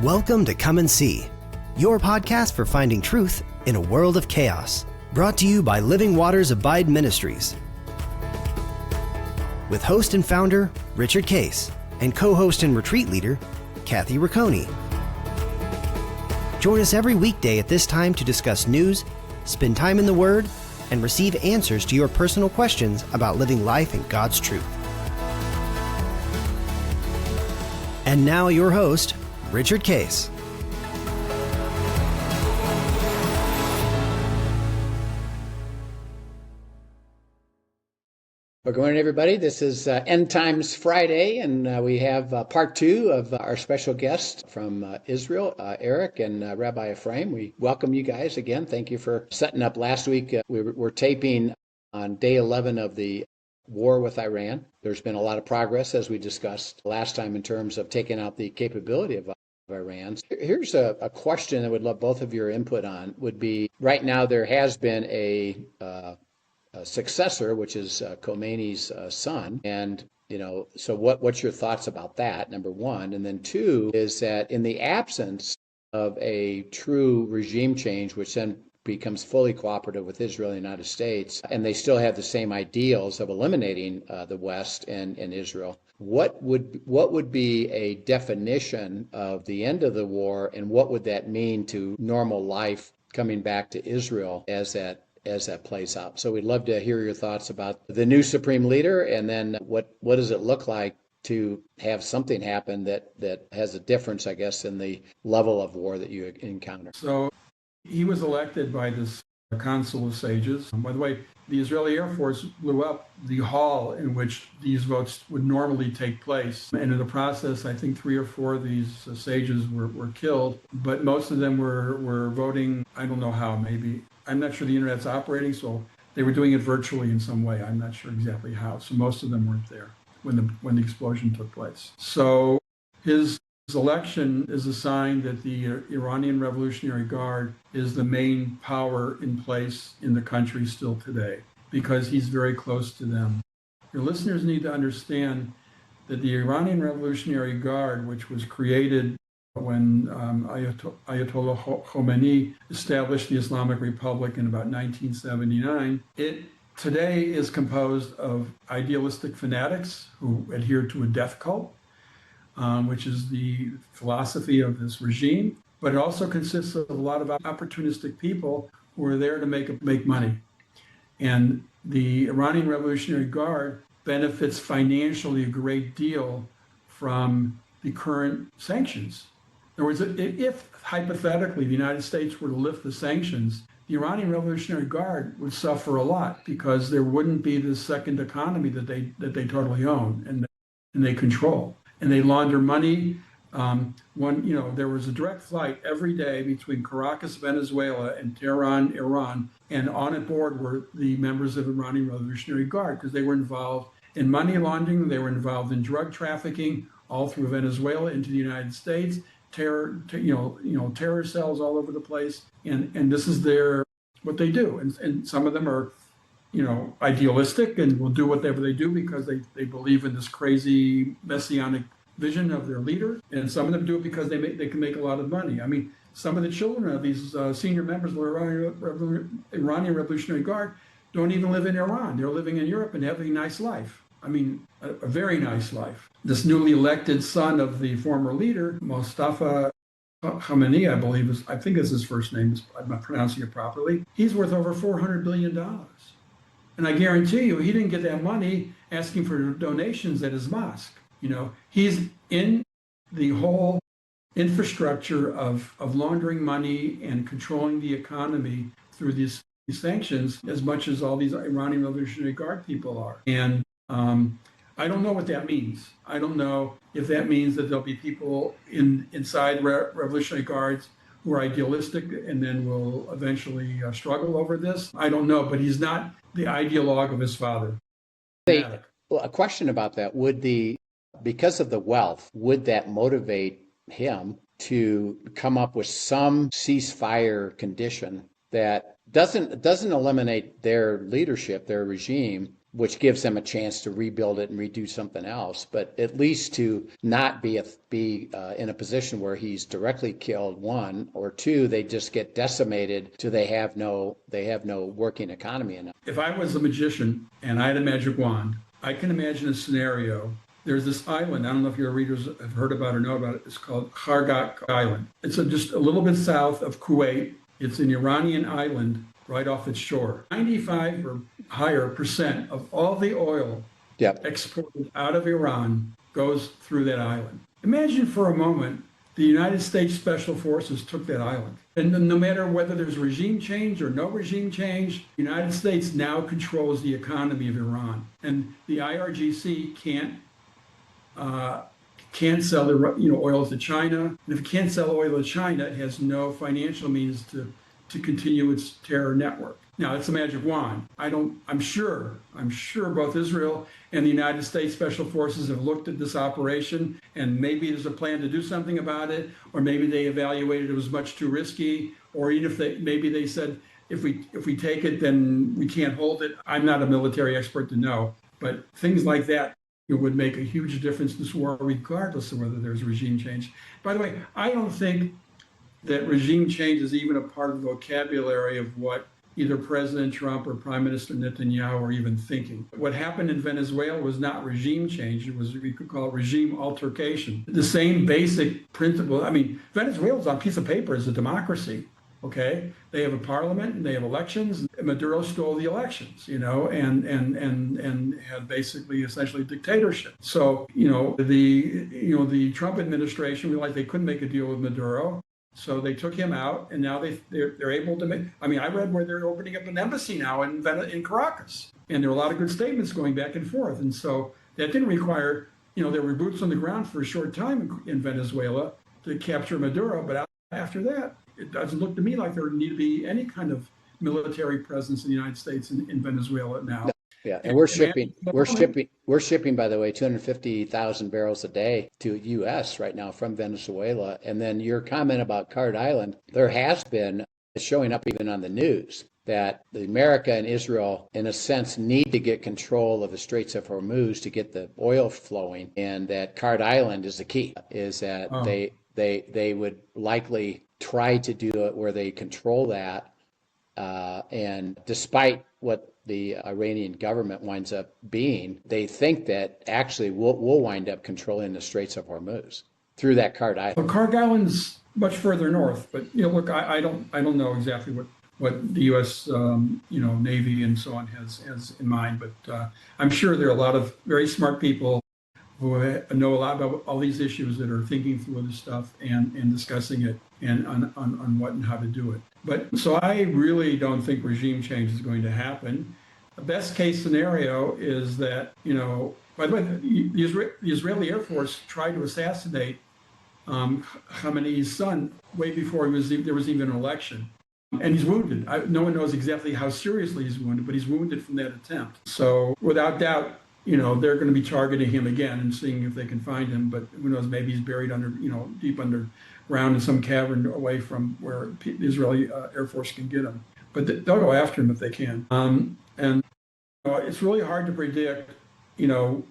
Welcome to Come and See, your podcast for finding truth in a world of chaos. Brought to you by Living Waters Abide Ministries. With host and founder, Richard Case, and co-host and retreat leader, Kathy Ricconi. Join us every weekday at this time to discuss news, spend time in the Word, and receive answers to your personal questions about living life in God's truth. And now your host, Richard Case. Well, good morning, everybody. This is End Times Friday, and we have part two of our special guest from Israel, Eric and Rabbi Ephraim. We welcome you guys again. Thank you for setting up. Last week, we were taping on day 11 of the war with Iran. There's been a lot of progress, as we discussed last time, in terms of taking out the capability of Iran. Here's a question I would love both of your input on. Would be, right now there has been a successor, which is Khomeini's son, and so what's your thoughts about that, number one? And then two is that in the absence of a true regime change, which then becomes fully cooperative with Israel and the United States, and they still have the same ideals of eliminating the West and Israel, what would be a definition of the end of the war, and what would that mean to normal life coming back to Israel as that plays out? So we'd love to hear your thoughts about the new supreme leader, and then what does it look like to have something happen that has a difference, I guess, in the level of war that you encounter. So he was elected by this council of sages. By the way, the Israeli Air Force blew up the hall in which these votes would normally take place. And in the process, I think 3 or 4 of these sages were killed, but most of them were voting, I don't know how, maybe. I'm not sure the internet's operating, so they were doing it virtually in some way. I'm not sure exactly how. So most of them weren't there when the explosion took place. So his election is a sign that the Iranian Revolutionary Guard is the main power in place in the country still today, because he's very close to them. Your listeners need to understand that the Iranian Revolutionary Guard, which was created when Ayatollah Khomeini established the Islamic Republic in about 1979, it today is composed of idealistic fanatics who adhere to a death cult, which is the philosophy of this regime, but it also consists of a lot of opportunistic people who are there to make money. And the Iranian Revolutionary Guard benefits financially a great deal from the current sanctions. In other words, if hypothetically the United States were to lift the sanctions, the Iranian Revolutionary Guard would suffer a lot, because there wouldn't be this second economy that they totally own and they control. And they launder money. There was a direct flight every day between Caracas, Venezuela, and Tehran, Iran, and on board were the members of the Iranian Revolutionary Guard, because they were involved in money laundering, they were involved in drug trafficking all through Venezuela into the United States, terror cells all over the place, and this is what they do. And some of them are idealistic and will do whatever they do because they believe in this crazy messianic vision of their leader. And some of them do it because they can make a lot of money. I mean, some of the children of these senior members of the Iranian Revolutionary Guard don't even live in Iran. They're living in Europe and having a nice life. I mean, a very nice life. This newly elected son of the former leader, Mustafa Khamenei, I think is his first name, I'm not pronouncing it properly. He's worth over $400 billion. And I guarantee you, he didn't get that money asking for donations at his mosque. He's in the whole infrastructure of laundering money and controlling the economy through these sanctions as much as all these Iranian Revolutionary Guard people are. And I don't know what that means. I don't know if that means that there'll be people inside Revolutionary Guards who are idealistic and then will eventually struggle over this. I don't know, but he's not the ideologue of his father. A question about that, because of the wealth, would that motivate him to come up with some ceasefire condition that doesn't eliminate their leadership, their regime, which gives them a chance to rebuild it and redo something else, but at least to not be in a position where he's directly killed, one, or two, they just get decimated till they have no working economy enough. If I was a magician and I had a magic wand, I can imagine a scenario. There's this island, I don't know if your readers have heard about or know about it, it's called Khargak Island. It's just a little bit south of Kuwait. It's an Iranian island right off its shore. 95 or higher percent of all the oil exported out of Iran goes through that island. Imagine for a moment the United States Special Forces took that island. And no matter whether there's regime change or no regime change, the United States now controls the economy of Iran. And the IRGC can't sell oil to China. And if it can't sell oil to China, it has no financial means to continue its terror network. Now, it's a magic wand. I'm sure both Israel and the United States Special Forces have looked at this operation, and maybe there's a plan to do something about it, or maybe they evaluated it was much too risky, or even if they said, if we take it, then we can't hold it. I'm not a military expert to know, but things like that would make a huge difference in this war, regardless of whether there's regime change. By the way, I don't think that regime change is even a part of the vocabulary of what either President Trump or Prime Minister Netanyahu are even thinking. What happened in Venezuela was not regime change. It was, we could call it regime altercation. The same basic principle. I mean, Venezuela's on a piece of paper is a democracy. Okay, they have a parliament and they have elections. Maduro stole the elections, and had basically essentially dictatorship. So, the Trump administration realized they couldn't make a deal with Maduro. So they took him out, and now they're able to make. I mean, I read where they're opening up an embassy now in Caracas, and there are a lot of good statements going back and forth. And so that didn't require, there were boots on the ground for a short time in Venezuela to capture Maduro, but after that, it doesn't look to me like there need to be any kind of military presence in the United States in Venezuela now. Yeah, and we're shipping, by the way, 250,000 barrels a day to U.S. right now from Venezuela. And then your comment about Card Island, there has been, it's showing up even on the news, that America and Israel, in a sense, need to get control of the Straits of Hormuz to get the oil flowing, and that Card Island is the key, is that they would likely try to do it where they control that, and despite what the Iranian government winds up being, they think that actually we'll wind up controlling the Straits of Hormuz through that Card Island. Well, Card Island's much further north, but look, I don't know exactly what the U.S. Navy and so on has in mind, but I'm sure there are a lot of very smart people who know a lot about all these issues that are thinking through this stuff and discussing it and on what and how to do it. But so I really don't think regime change is going to happen. The best case scenario is that, by the way, the Israeli Air Force tried to assassinate Khamenei's son way before there was even an election. And he's wounded. No one knows exactly how seriously he's wounded, but he's wounded from that attempt. So without doubt, they're going to be targeting him again and seeing if they can find him. But who knows, maybe he's buried under, deep underground in some cavern away from where the Israeli Air Force can get him. But they'll go after him if they can. And it's really hard to predict,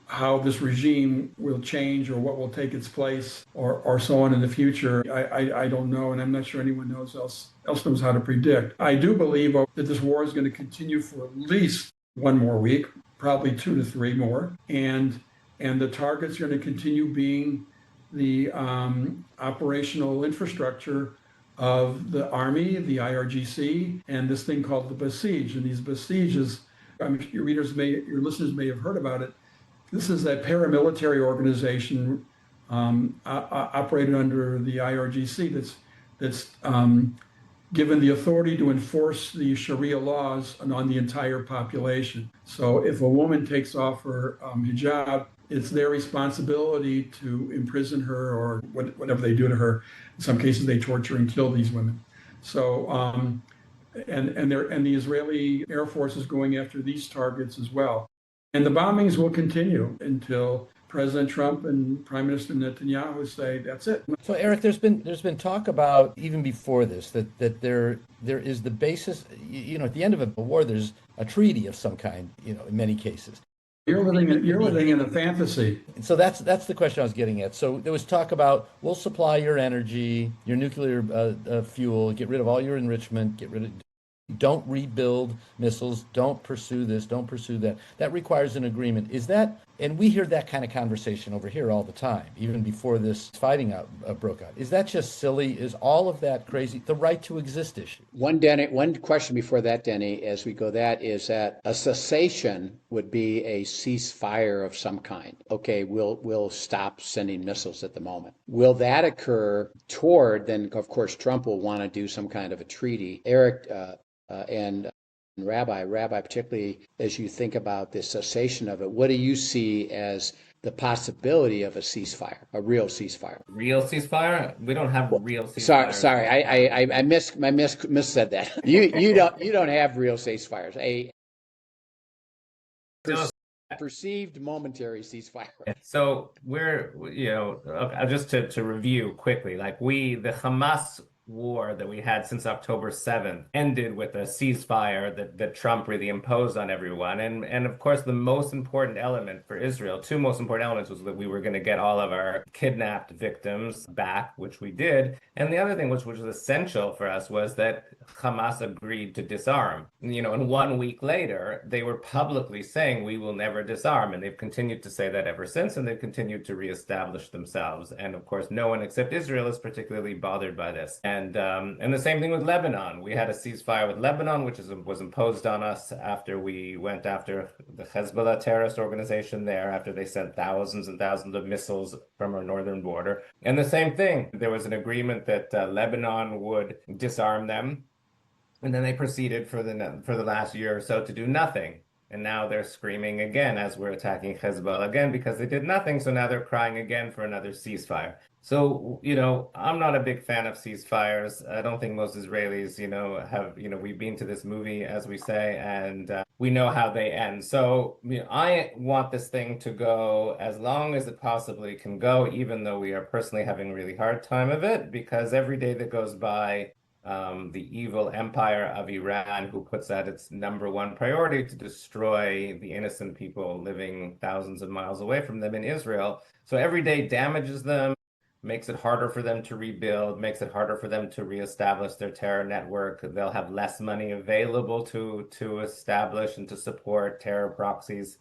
how this regime will change or what will take its place or so on in the future. I don't know, and I'm not sure anyone else knows how to predict. I do believe that this war is going to continue for at least one more week, probably 2 to 3 more, and the target's going to continue being the operational infrastructure of the Army, the IRGC, and this thing called the Besiege. And these Besieges, your listeners may have heard about it. This is a paramilitary organization operated under the IRGC that's given the authority to enforce the Sharia laws on the entire population. So if a woman takes off her hijab, it's their responsibility to imprison her or whatever they do to her. In some cases, they torture and kill these women. So, and the Israeli Air Force is going after these targets as well. And the bombings will continue until President Trump and Prime Minister Netanyahu say that's it. So, Eric, there's been talk about even before this that there is the basis. At the end of a war, there's a treaty of some kind, in many cases. You're living in a fantasy. And so that's the question I was getting at. So there was talk about we'll supply your energy, your nuclear fuel, get rid of all your enrichment, don't rebuild missiles, don't pursue this, don't pursue that. That requires an agreement. Is that, and we hear that kind of conversation over here all the time, even before this fighting broke out. Is that just silly? Is all of that crazy? The right to exist issue. One question before that, Denny, as we go, that is that a cessation would be a ceasefire of some kind. Okay, we'll stop sending missiles at the moment. Will that occur toward, then of course Trump will want to do some kind of a treaty. Eric, and Rabbi, particularly as you think about the cessation of it, what do you see as the possibility of a ceasefire, a real ceasefire? Real ceasefire? We don't have real ceasefires. Sorry, I missaid that. You don't have real ceasefires. A perceived momentary ceasefire. So we're, just to review quickly, the Hamas war that we had since October 7th ended with a ceasefire that Trump really imposed on everyone. And of course, the most important element for Israel, two most important elements, was that we were going to get all of our kidnapped victims back, which we did. And the other thing, which was essential for us, was that Hamas agreed to disarm. And 1 week later, they were publicly saying, we will never disarm. And they've continued to say that ever since, and they've continued to reestablish themselves. And of course, no one except Israel is particularly bothered by this. And the same thing with Lebanon. We had a ceasefire with Lebanon, which was imposed on us after we went after the Hezbollah terrorist organization there, after they sent thousands and thousands of missiles from our northern border. And the same thing, there was an agreement that Lebanon would disarm them. And then they proceeded for the last year or so to do nothing. And now they're screaming again as we're attacking Hezbollah again because they did nothing. So now they're crying again for another ceasefire. So, I'm not a big fan of ceasefires. I don't think most Israelis, have, we've been to this movie, as we say, and we know how they end. So I want this thing to go as long as it possibly can go, even though we are personally having a really hard time of it, because every day that goes by, the evil empire of Iran, who puts that its #1 priority to destroy the innocent people living thousands of miles away from them in Israel. So every day damages them, makes it harder for them to rebuild, makes it harder for them to reestablish their terror network. They'll have less money available to establish and to support terror proxies.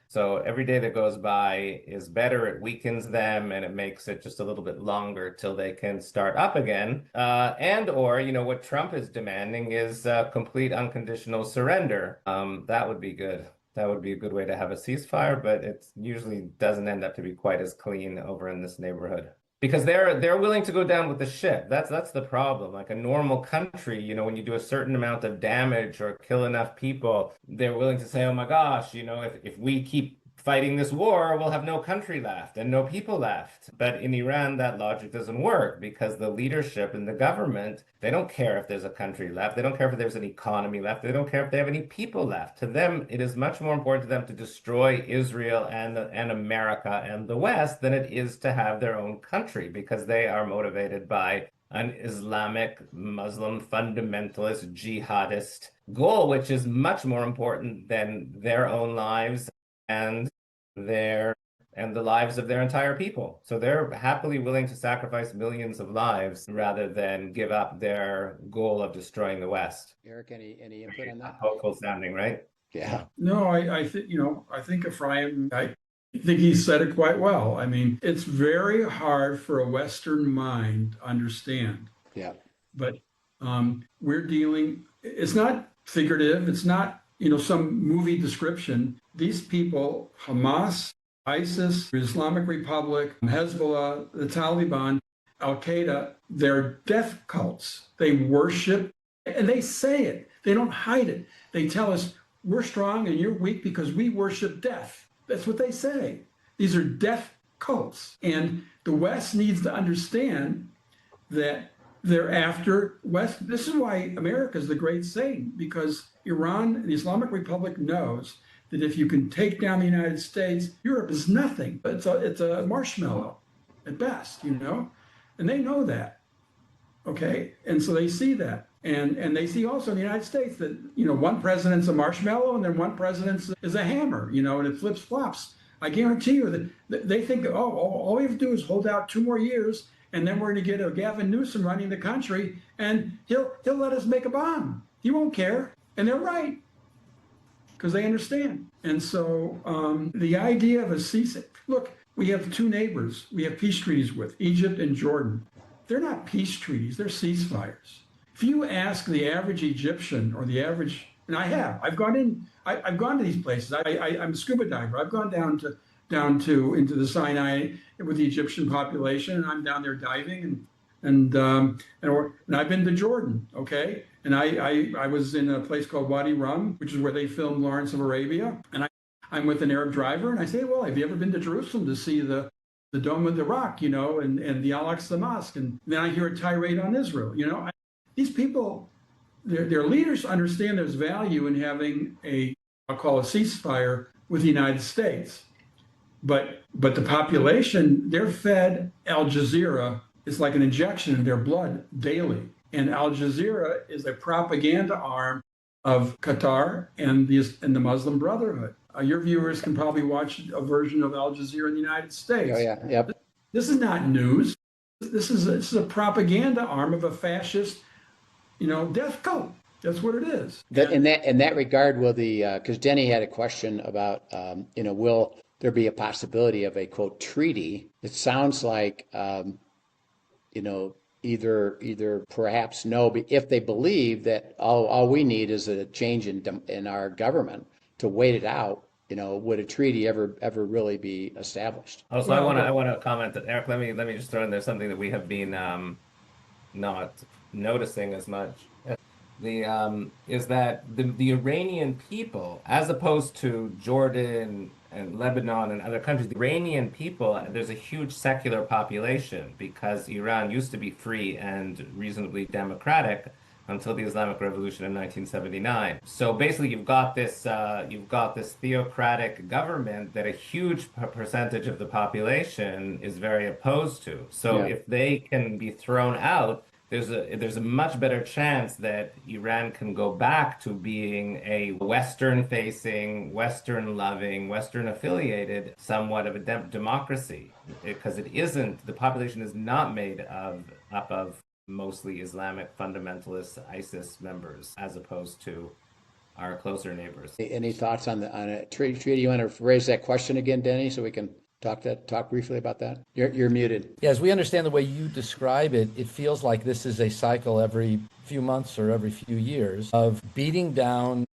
So every day that goes by is better. It weakens them, and it makes it just a little bit longer till they can start up again. Or what Trump is demanding is complete unconditional surrender. That would be good. That would be a good way to have a ceasefire, but it usually doesn't end up to be quite as clean over in this neighborhood. Because they're willing to go down with the ship. That's the problem. Like a normal country, when you do a certain amount of damage or kill enough people, they're willing to say, oh my gosh, if we keep fighting this war, we'll have no country left and no people left. But in Iran, that logic doesn't work because the leadership and the government, they don't care if there's a country left. They don't care if there's an economy left. They don't care if they have any people left. To them, it is much more important to them to destroy Israel and America and the West than it is to have their own country, because they are motivated by an Islamic, Muslim, fundamentalist, jihadist goal, which is much more important than their own lives and the lives of their entire people. So they're happily willing to sacrifice millions of lives rather than give up their goal of destroying the West. Eric, any input on that? Hopeful sounding, right? Yeah. No, I think Ephraim, I think he said it quite well. I mean, it's very hard for a Western mind to understand. Yeah. But it's not figurative. It's not, some movie description. These people, Hamas, ISIS, Islamic Republic, Hezbollah, the Taliban, Al-Qaeda, they're death cults. They worship, and they say it. They don't hide it. They tell us, we're strong and you're weak because we worship death. That's what they say. These are death cults. And the West needs to understand that they're after West. This is why America is the great Satan, because Iran, the Islamic Republic, knows that if you can take down the United States, Europe is nothing. It's a marshmallow at best, and they know that. Okay, and so they see that. And they see also in the United States that, one president's a marshmallow and then one president is a hammer, and it flips flops. I guarantee you that they think, oh, all we have to do is hold out 2 more years and then we're going to get a Gavin Newsom running the country and he'll let us make a bomb. He won't care. And they're right, because they understand. And so the idea of a ceasing, look, we have 2 neighbors we have peace treaties with, Egypt and Jordan. They're not peace treaties, they're ceasefires. If you ask the average Egyptian or the average, and I've gone to these places. I'm a scuba diver. I've gone down into the Sinai with the Egyptian population, and I'm down there diving, and I've been to Jordan, okay? And I was in a place called Wadi Rum, which is where they filmed Lawrence of Arabia, and I'm with an Arab driver, and I say, well, have you ever been to Jerusalem to see the Dome of the Rock, and the Al-Aqsa Mosque? And then I hear a tirade on Israel, These people, their leaders understand there's value in having I'll call a ceasefire with the United States. But the population, they're fed Al Jazeera. It's like an injection in their blood daily. And Al Jazeera is a propaganda arm of Qatar and the Muslim Brotherhood. Your viewers can probably watch a version of Al Jazeera in the United States. Oh, yeah, yep. This is not news. This is a propaganda arm of a fascist, death cult. That's what it is. In that regard, will because Denny had a question about, will there be a possibility of a quote treaty? It sounds like, either perhaps no, but if they believe that all we need is a change in our government to wait it out, would a treaty ever really be established? Also, I want to comment that, Eric, let me just throw in there something that we have been not noticing as much. Is that the Iranian people, as opposed to Jordan and Lebanon and other countries, the Iranian people, there's a huge secular population because Iran used to be free and reasonably democratic until the Islamic Revolution in 1979. So basically, you've got this theocratic government that a huge percentage of the population is very opposed to. So if they can be thrown out, there's a much better chance that Iran can go back to being a Western-facing, Western-loving, Western-affiliated, somewhat of a democracy, because the population is not made up of mostly Islamic fundamentalist ISIS members, as opposed to our closer neighbors. Any thoughts on a treaty? You want to raise that question again, Denny, so we can talk briefly about that? You're muted. Yeah, as we understand the way you describe it, it feels like this is a cycle every few months or every few years of beating down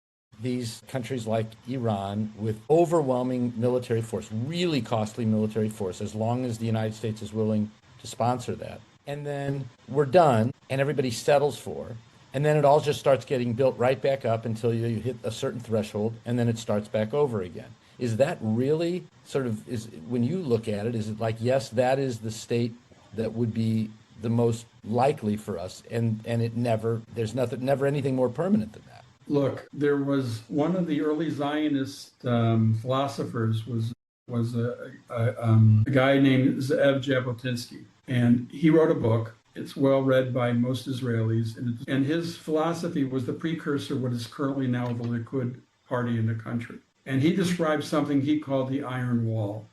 these countries like Iran with overwhelming military force, really costly military force, as long as the United States is willing to sponsor that. And then we're done, and everybody settles for. And then it all just starts getting built right back up until you hit a certain threshold, and then it starts back over again. Is that really when you look at it, is it like, yes, that is the state that would be the most likely for us, and there's never anything more permanent than that? Look, there was one of the early Zionist philosophers was a guy named Ze'ev Jabotinsky, and he wrote a book. It's well read by most Israelis, and his philosophy was the precursor of what is currently now the Likud party in the country. And he described something he called the Iron Wall.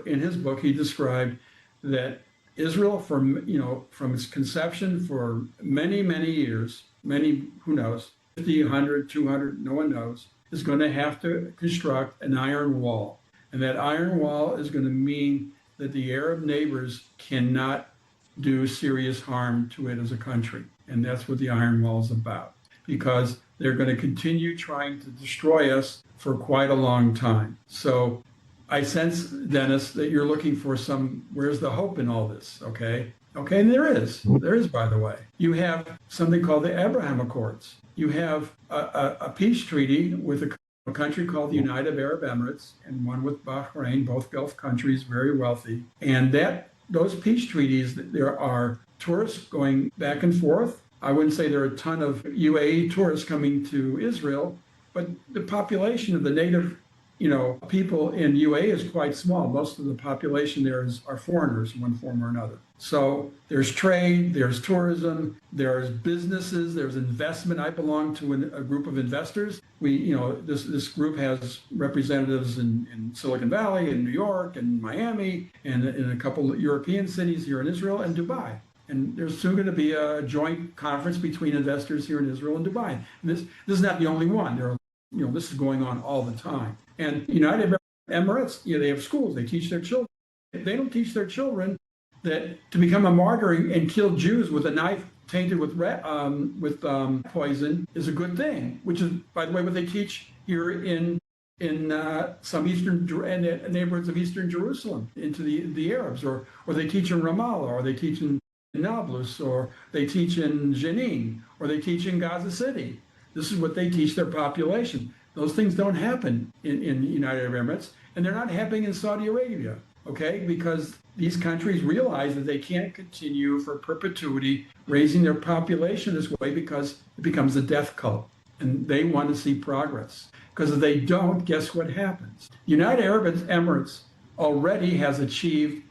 In his book, he described that Israel, from its conception for many, many years, who knows, 50, 100, 200, no one knows, is going to have to construct an iron wall. And that iron wall is going to mean that the Arab neighbors cannot do serious harm to it as a country. And that's what the iron wall is about, because they're going to continue trying to destroy us for quite a long time. So I sense, Dennis, that you're looking for where's the hope in all this, okay? Okay, and there is, by the way. You have something called the Abraham Accords. You have a peace treaty with a country called the United Arab Emirates and one with Bahrain, both Gulf countries, very wealthy. And those peace treaties, there are tourists going back and forth. I wouldn't say there are a ton of UAE tourists coming to Israel, but the population of the native people in UAE is quite small. Most of the population there are foreigners in one form or another. So there's trade, there's tourism, there's businesses, there's investment. I belong to a group of investors. This group has representatives in Silicon Valley, in New York, and Miami, and in a couple of European cities here in Israel and Dubai. And there's soon going to be a joint conference between investors here in Israel and Dubai. And this is not the only one. This is going on all the time. And United Arab Emirates, they have schools. They teach their children. They don't teach their children that to become a martyr and kill Jews with a knife tainted with poison is a good thing. Which is, by the way, what they teach here in some eastern neighborhoods of eastern Jerusalem into the Arabs, or they teach in Ramallah, or they teach in Nablus, or they teach in Jenin, or they teach in Gaza City. This is what they teach their population. Those things don't happen in the United Arab Emirates, and they're not happening in Saudi Arabia, okay? Because these countries realize that they can't continue for perpetuity raising their population this way, because it becomes a death cult, and they want to see progress. Because if they don't, guess what happens? United Arab Emirates already has achieved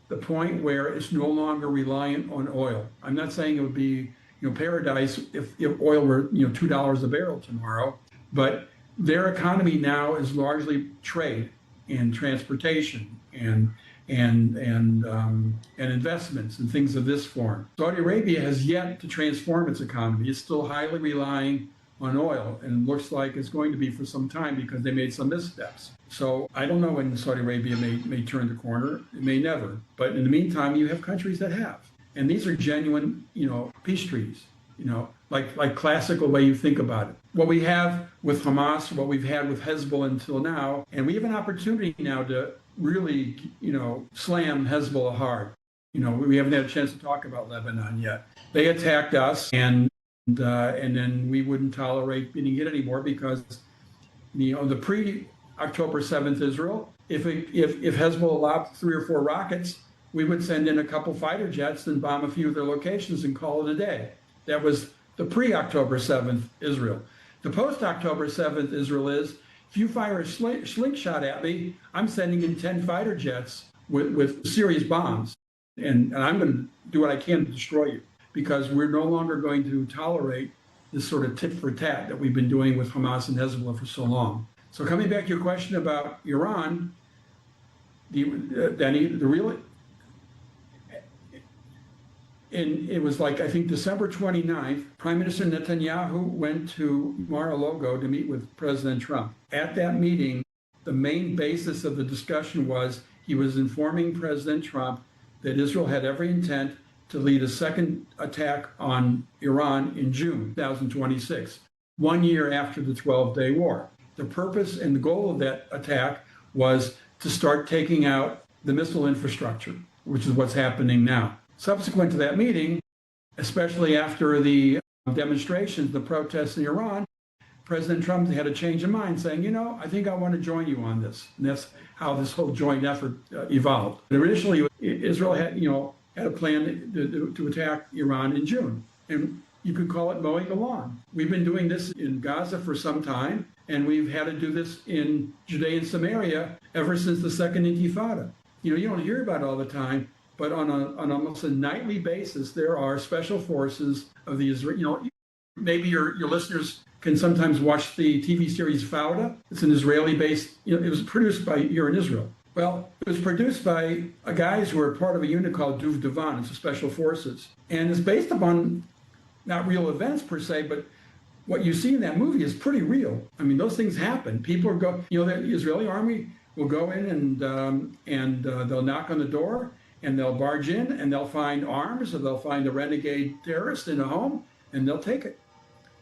the point where it's no longer reliant on oil. I'm not saying it would be paradise if oil were $2 a barrel tomorrow, but their economy now is largely trade and transportation and investments and things of this form. Saudi Arabia has yet to transform its economy. It's still highly relying on oil, and looks like it's going to be for some time because they made some missteps. So I don't know when Saudi Arabia may turn the corner. It may never. But in the meantime, you have countries that have. And these are genuine, peace treaties, like classical way you think about it. What we have with Hamas, what we've had with Hezbollah until now, and we have an opportunity now to really, slam Hezbollah hard. We haven't had a chance to talk about Lebanon yet. They attacked us, and then we wouldn't tolerate being hit anymore because, the pre-October 7th Israel, if Hezbollah lobbed 3 or 4 rockets, we would send in a couple fighter jets and bomb a few of their locations and call it a day. That was the pre-October 7th Israel. The post-October 7th Israel is, if you fire a slingshot at me, I'm sending in 10 fighter jets with serious bombs, and I'm going to do what I can to destroy you, because we're no longer going to tolerate this sort of tit for tat that we've been doing with Hamas and Hezbollah for so long. So coming back to your question about Iran, it was like, I think, December 29th, Prime Minister Netanyahu went to Mar-a-Lago to meet with President Trump. At that meeting, the main basis of the discussion was he was informing President Trump that Israel had every intent to lead a second attack on Iran in June 2026, 1 year after the 12-day war. The purpose and the goal of that attack was to start taking out the missile infrastructure, which is what's happening now. Subsequent to that meeting, especially after the demonstrations, the protests in Iran, President Trump had a change of mind, saying, I think I want to join you on this. And that's how this whole joint effort evolved. But initially, Israel had a plan to attack Iran in June. And you could call it mowing the lawn. We've been doing this in Gaza for some time, and we've had to do this in Judea and Samaria ever since the Second Intifada. You don't hear about it all the time, but on almost a nightly basis, there are special forces of the Israel. Maybe your listeners can sometimes watch the TV series Fauda. It's an Israeli-based, it was produced here in Israel. Well, it was produced by guys who are part of a unit called Duv Devan. It's the special forces. And it's based upon not real events per se, but what you see in that movie is pretty real. I mean, those things happen. People the Israeli army will go in and they'll knock on the door, and they'll barge in, and they'll find arms, or they'll find a renegade terrorist in a home, and they'll take it.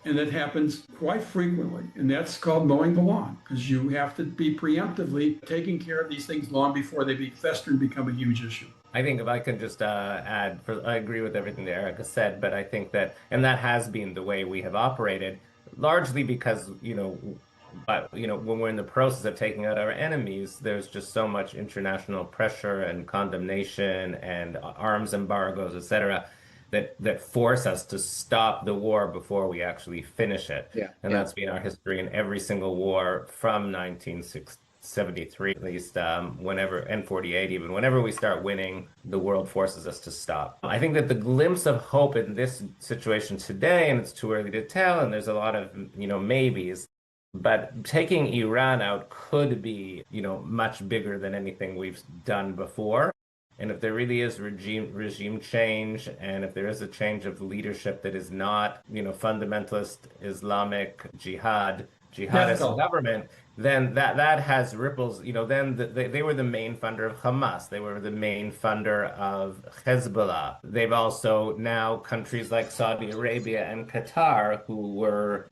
And that happens quite frequently. And that's called mowing the lawn, because you have to be preemptively taking care of these things long before they fester and become a huge issue. I think if I could just add, I agree with everything that Eric has said, but I think that that has been the way we have operated, largely because, when we're in the process of taking out our enemies, there's just so much international pressure and condemnation and arms embargoes, etc., that force us to stop the war before we actually finish it. That's been our history in every single war from 1967 73 at least, whenever, and 48 even, whenever we start winning, the world forces us to stop. I think that the glimpse of hope in this situation today, and it's too early to tell, and there's a lot of, maybes, but taking Iran out could be, much bigger than anything we've done before. And if there really is regime change, and if there is a change of leadership that is not, fundamentalist Islamic jihadist government, then that has ripples. Then they were the main funder of Hamas. They were the main funder of Hezbollah. They've also now countries like Saudi Arabia and Qatar, who were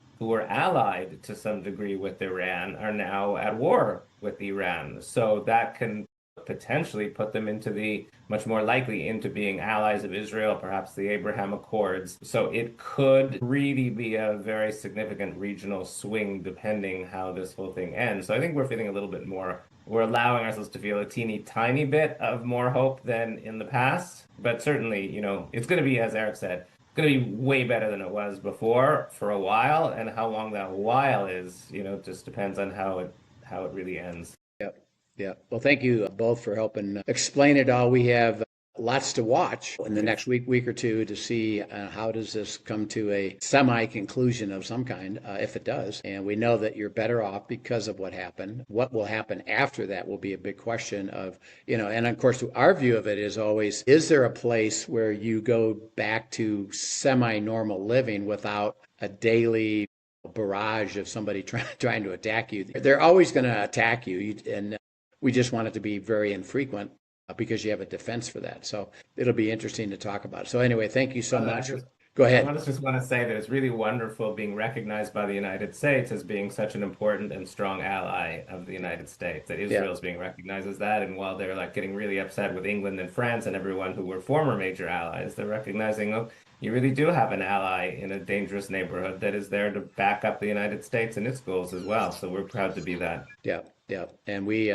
allied to some degree with Iran, are now at war with Iran. So that can potentially put them much more likely into being allies of Israel, perhaps the Abraham Accords. So it could really be a very significant regional swing depending how this whole thing ends. So I think we're feeling a little bit more, we're allowing ourselves to feel a teeny tiny bit of more hope than in the past. But certainly, it's going to be, as Eric said, going to be way better than it was before for a while. And how long that while is, just depends on how it really ends. Yeah. Well, thank you both for helping explain it all. We have lots to watch in the next week or two to see how does this come to a semi-conclusion of some kind, if it does. And we know that you're better off because of what happened. What will happen after that will be a big question of, and of course, our view of it is always, is there a place where you go back to semi-normal living without a daily barrage of somebody trying to attack you? They're always going to attack you, and we just want it to be very infrequent because you have a defense for that. So it'll be interesting to talk about. So anyway, thank you so much. Go ahead. I just want to say that it's really wonderful being recognized by the United States as being such an important and strong ally of the United States, that Israel is being recognized as that. And while they're getting really upset with England and France and everyone who were former major allies, they're recognizing, oh, you really do have an ally in a dangerous neighborhood that is there to back up the United States and its goals as well. So we're proud to be that. Yeah. And we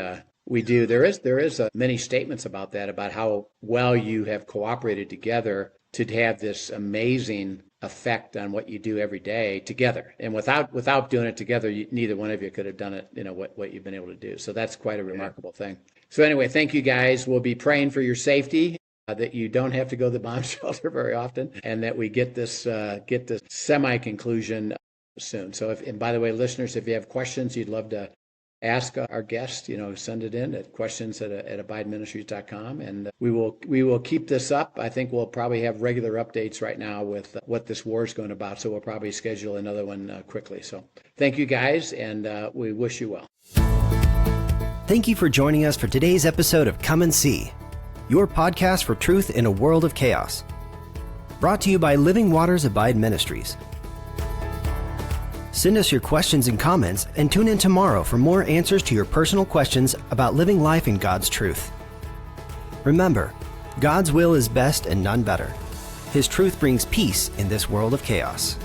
do. There is many statements about that, about how well you have cooperated together to have this amazing effect on what you do every day together. And without doing it together, neither one of you could have done it, what you've been able to do. So that's quite a remarkable thing. So anyway, thank you guys. We'll be praying for your safety, that you don't have to go to the bomb shelter very often, and that we get this semi-conclusion soon. So and by the way, listeners, if you have questions you'd love to ask our guest, send it in at questions@abideministries.com, and we will keep this up. I think we'll probably have regular updates right now with what this war is going about, so we'll probably schedule another one quickly. So thank you guys, and we wish you well. Thank you for joining us for today's episode of Come and See, your podcast for truth in a world of chaos. Brought to you by Living Waters Abide Ministries. Send us your questions and comments, and tune in tomorrow for more answers to your personal questions about living life in God's truth. Remember, God's will is best and none better. His truth brings peace in this world of chaos.